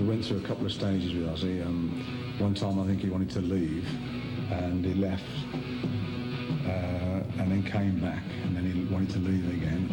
Went through a couple of stages with Ozzy. One time I think he wanted to leave, and he left, and then came back, and then he wanted to leave again.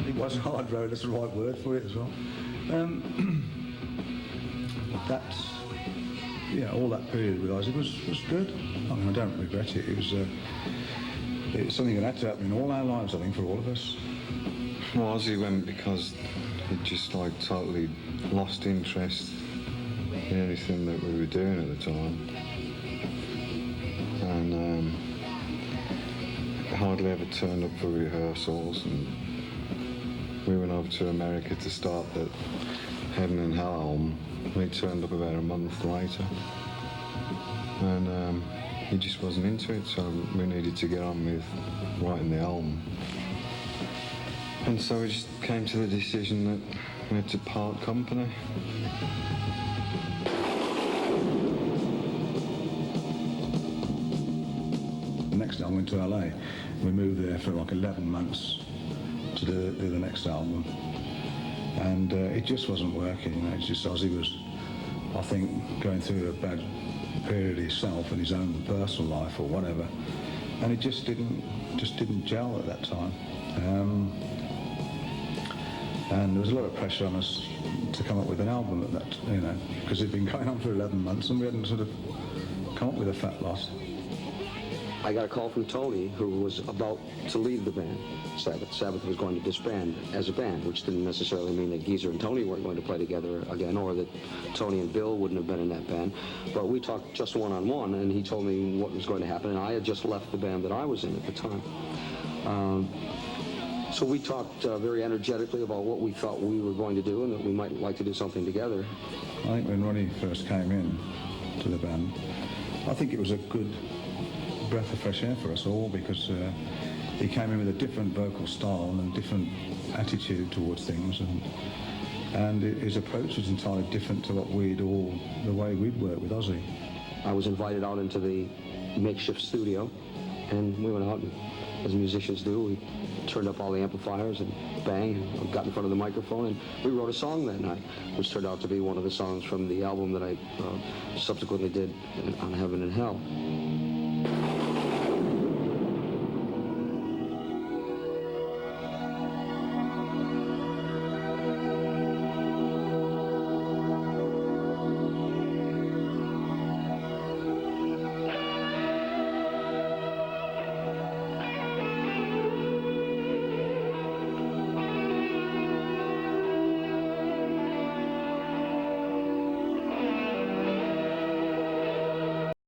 It was a hard road, that's the right word for it as well. That's, yeah, all that period with Ozzy was good. I mean, I don't regret it. It was something that had to happen in all our lives, I think, for all of us. Well, Ozzy went because he just like totally lost interest in anything that we were doing at the time. And hardly ever turned up for rehearsals, and we went over to America to start the Heaven and Hell album. We turned up about a month later, and he just wasn't into it, so we needed to get on with writing the album. And so we just came to the decision that we had to part company. The next time I went to LA. We moved there for like 11 months to do the next album, and it just wasn't working. You know, it's just Ozzy was, I think, going through a bad period himself in his own personal life or whatever, and it just didn't gel at that time. And there was a lot of pressure on us to come up with an album at that, you know, because it'd been going on for 11 months and we hadn't sort of come up with a fat lot. I got a call from Tony, who was about to leave the band, Sabbath. Sabbath was going to disband as a band, which didn't necessarily mean that Geezer and Tony weren't going to play together again, or that Tony and Bill wouldn't have been in that band. But we talked just one-on-one, and he told me what was going to happen, and I had just left the band that I was in at the time. So we talked very energetically about what we thought we were going to do and that we might like to do something together. I think when Ronnie first came in to the band, I think it was a good breath of fresh air for us all, because he came in with a different vocal style and a different attitude towards things, and his approach was entirely different to what the way we'd work with Ozzy. I was invited out into the makeshift studio, and we went out and as musicians do. We turned up all the amplifiers and bang, and got in front of the microphone, and we wrote a song that night, which turned out to be one of the songs from the album that I subsequently did on Heaven and Hell.